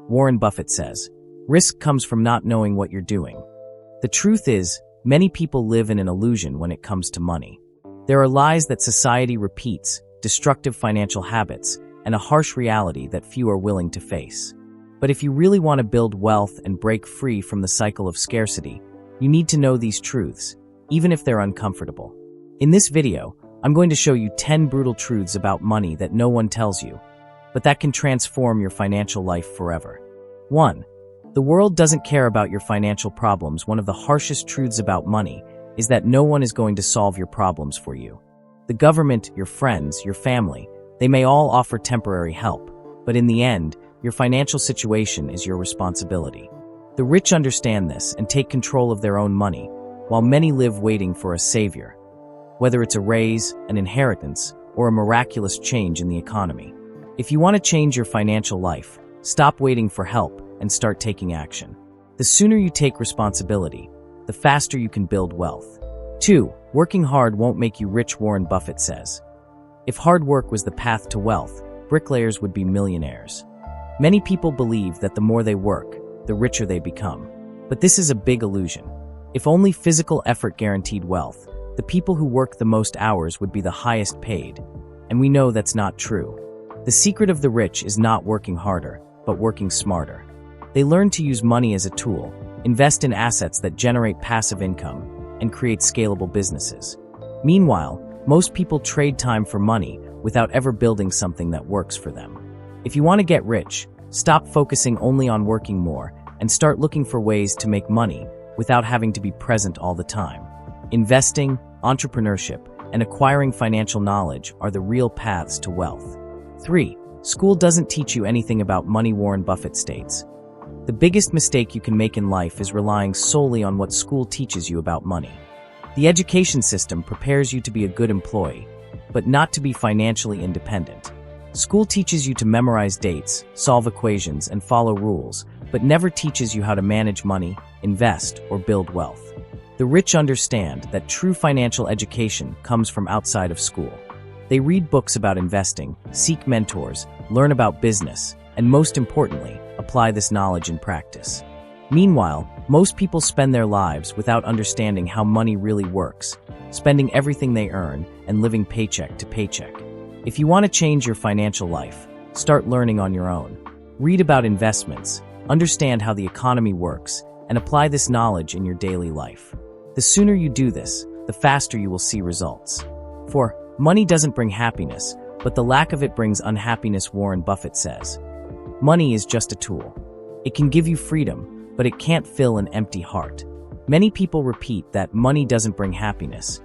Warren Buffett says, "Risk comes from not knowing what you're doing." The truth is, many people live in an illusion when it comes to money. There are lies that society repeats, destructive financial habits, and a harsh reality that few are willing to face. But if you really want to build wealth and break free from the cycle of scarcity, you need to know these truths, even if they're uncomfortable. In this video, I'm going to show you 10 brutal truths about money that no one tells you, but that can transform your financial life forever. 1. The world doesn't care about your financial problems. One of the harshest truths about money is that no one is going to solve your problems for you. The government, your friends, your family, they may all offer temporary help, but in the end, your financial situation is your responsibility. The rich understand this and take control of their own money, while many live waiting for a savior, whether it's a raise, an inheritance, or a miraculous change in the economy. If you want to change your financial life, stop waiting for help and start taking action. The sooner you take responsibility, the faster you can build wealth. 2. Working hard won't make you rich. Warren Buffett says, "If hard work was the path to wealth, bricklayers would be millionaires." Many people believe that the more they work, the richer they become. But this is a big illusion. If only physical effort guaranteed wealth, the people who work the most hours would be the highest paid. And we know that's not true. The secret of the rich is not working harder, but working smarter. They learn to use money as a tool, invest in assets that generate passive income, and create scalable businesses. Meanwhile, most people trade time for money without ever building something that works for them. If you want to get rich, stop focusing only on working more and start looking for ways to make money without having to be present all the time. Investing, entrepreneurship, and acquiring financial knowledge are the real paths to wealth. 3. School doesn't teach you anything about money. Warren Buffett states, "The biggest mistake you can make in life is relying solely on what school teaches you about money. The education system prepares you to be a good employee, but not to be financially independent. School teaches you to memorize dates, solve equations, and follow rules, but never teaches you how to manage money, invest, or build wealth." The rich understand that true financial education comes from outside of school. They read books about investing, seek mentors, learn about business, and most importantly, apply this knowledge in practice. Meanwhile, most people spend their lives without understanding how money really works, spending everything they earn and living paycheck to paycheck. If you want to change your financial life, start learning on your own. Read about investments, understand how the economy works, and apply this knowledge in your daily life. The sooner you do this, the faster you will see results. 4. Money doesn't bring happiness, but the lack of it brings unhappiness. Warren Buffett says, "Money is just a tool. It can give you freedom, but it can't fill an empty heart." Many people repeat that money doesn't bring happiness,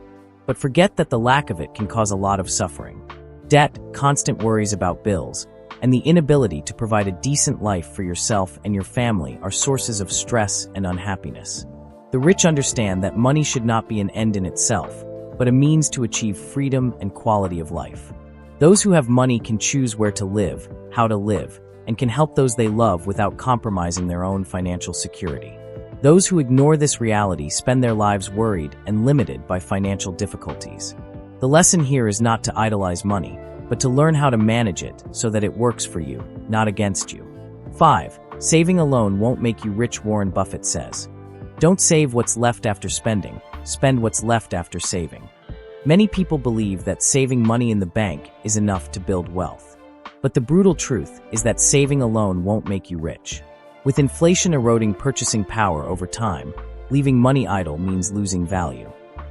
but forget that the lack of it can cause a lot of suffering. Debt, constant worries about bills, and the inability to provide a decent life for yourself and your family are sources of stress and unhappiness. The rich understand that money should not be an end in itself, but a means to achieve freedom and quality of life. Those who have money can choose where to live, how to live, and can help those they love without compromising their own financial security. Those who ignore this reality spend their lives worried and limited by financial difficulties. The lesson here is not to idolize money, but to learn how to manage it so that it works for you, not against you. 5. Saving alone won't make you rich. Warren Buffett says, "Don't save what's left after spending, spend what's left after saving." Many people believe that saving money in the bank is enough to build wealth. But the brutal truth is that saving alone won't make you rich. With inflation eroding purchasing power over time, leaving money idle means losing value.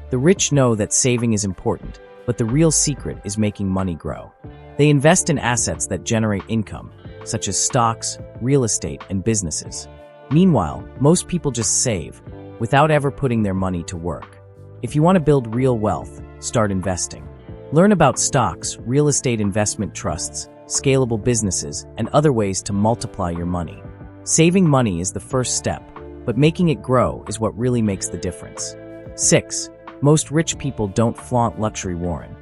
The rich know that saving is important, but the real secret is making money grow. They invest in assets that generate income, such as stocks, real estate, and businesses. Meanwhile, most people just save, without ever putting their money to work. If you want to build real wealth, start investing. Learn about stocks, real estate investment trusts, scalable businesses, and other ways to multiply your money. Saving money is the first step, but making it grow is what really makes the difference. 6. Most rich people don't flaunt luxury. Warren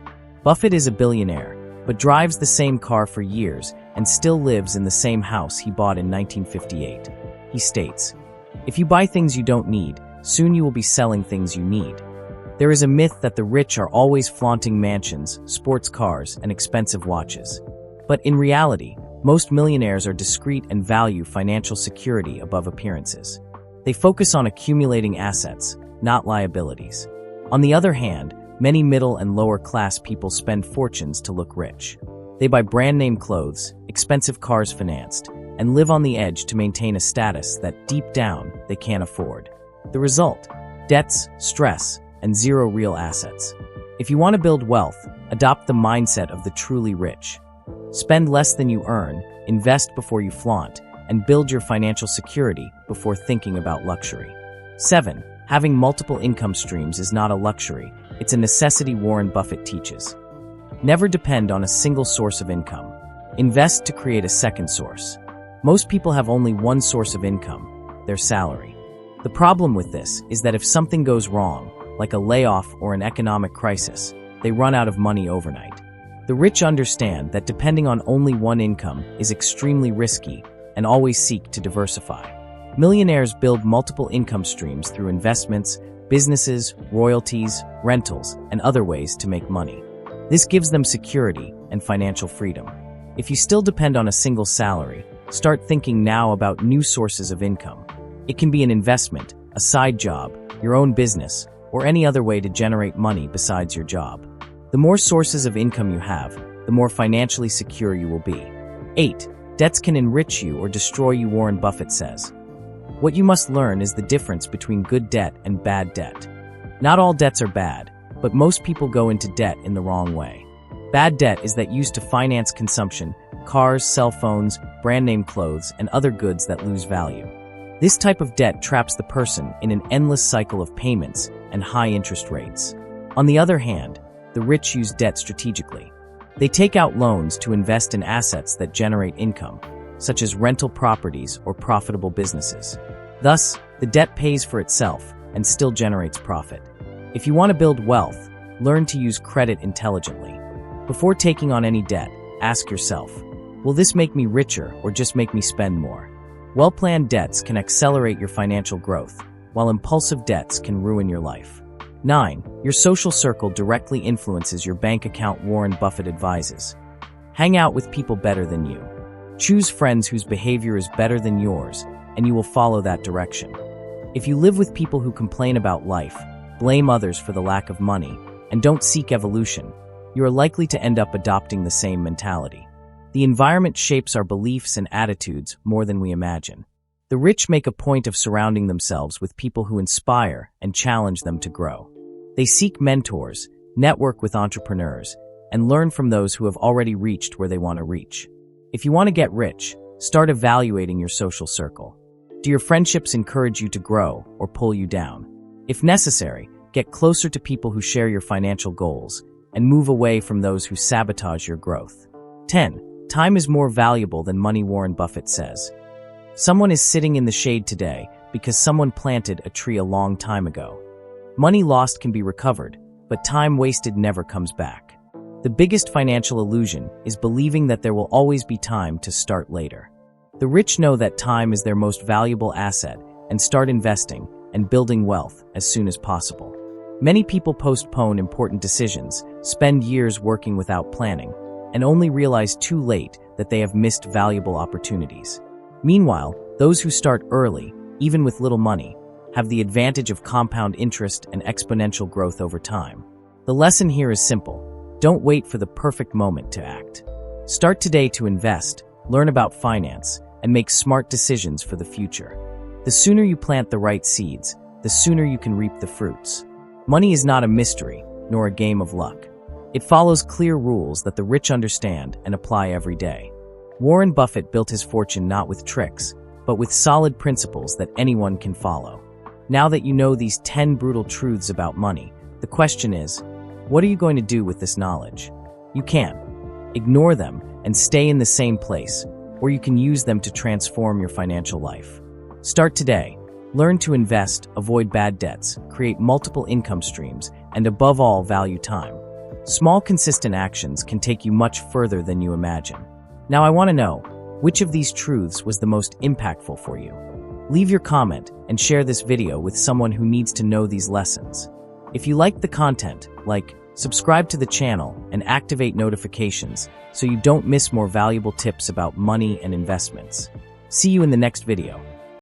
Buffett is a billionaire, but drives the same car for years and still lives in the same house he bought in 1958. He states, "If you buy things you don't need, soon you will be selling things you need." There is a myth that the rich are always flaunting mansions, sports cars, and expensive watches. But in reality, Most millionaires are discreet and value financial security above appearances. They focus on accumulating assets, not liabilities. On the other hand, many middle and lower class people spend fortunes to look rich. They buy brand name clothes, expensive cars financed, and live on the edge to maintain a status that deep down they can't afford. The result: debts, stress, and zero real assets. If you want to build wealth, adopt the mindset of the truly rich. Spend less than you earn, invest before you flaunt, and build your financial security before thinking about luxury. 7. Having multiple income streams is not a luxury, it's a necessity. Warren Buffett teaches. Never depend on a single source of income. Invest to create a second source. Most people have only one source of income, their salary. The problem with this is that if something goes wrong, like a layoff or an economic crisis, they run out of money overnight. The rich understand that depending on only one income is extremely risky and always seek to diversify. Millionaires build multiple income streams through investments, businesses, royalties, rentals, and other ways to make money. This gives them security and financial freedom. If you still depend on a single salary, start thinking now about new sources of income. It can be an investment, a side job, your own business, or any other way to generate money besides your job. The more sources of income you have, the more financially secure you will be. 8. Debts can enrich you or destroy you. Warren Buffett says. What you must learn is the difference between good debt and bad debt. Not all debts are bad, but most people go into debt in the wrong way. Bad debt is that used to finance consumption, cars, cell phones, brand name clothes, and other goods that lose value. This type of debt traps the person in an endless cycle of payments and high interest rates. On the other hand, the rich use debt strategically. They take out loans to invest in assets that generate income, such as rental properties or profitable businesses. Thus, the debt pays for itself and still generates profit. If you want to build wealth, learn to use credit intelligently. Before taking on any debt, ask yourself, will this make me richer or just make me spend more? Well-planned debts can accelerate your financial growth, while impulsive debts can ruin your life. 9. Your social circle directly influences your bank account. Warren Buffett advises. Hang out with people better than you. Choose friends whose behavior is better than yours, and you will follow that direction. If you live with people who complain about life, blame others for the lack of money, and don't seek evolution, you are likely to end up adopting the same mentality. The environment shapes our beliefs and attitudes more than we imagine. The rich make a point of surrounding themselves with people who inspire and challenge them to grow. They seek mentors, network with entrepreneurs, and learn from those who have already reached where they want to reach. If you want to get rich, start evaluating your social circle. Do your friendships encourage you to grow or pull you down? If necessary, get closer to people who share your financial goals and move away from those who sabotage your growth. 10. Time is more valuable than money. Warren Buffett says. Someone is sitting in the shade today because someone planted a tree a long time ago. Money lost can be recovered, but time wasted never comes back. The biggest financial illusion is believing that there will always be time to start later. The rich know that time is their most valuable asset and start investing and building wealth as soon as possible. Many people postpone important decisions, spend years working without planning, and only realize too late that they have missed valuable opportunities. Meanwhile, those who start early, even with little money, have the advantage of compound interest and exponential growth over time. The lesson here is simple. Don't wait for the perfect moment to act. Start today to invest, learn about finance, and make smart decisions for the future. The sooner you plant the right seeds, the sooner you can reap the fruits. Money is not a mystery, nor a game of luck. It follows clear rules that the rich understand and apply every day. Warren Buffett built his fortune not with tricks, but with solid principles that anyone can follow. Now that you know these 10 brutal truths about money, the question is, what are you going to do with this knowledge? You can ignore them and stay in the same place, or you can use them to transform your financial life. Start today. Learn to invest, avoid bad debts, create multiple income streams, and above all, value time. Small, consistent actions can take you much further than you imagine. Now I want to know, which of these truths was the most impactful for you? Leave your comment and share this video with someone who needs to know these lessons. If you liked the content, like, Subscribe to the channel and activate notifications so you don't miss more valuable tips about money and investments. See you in the next video.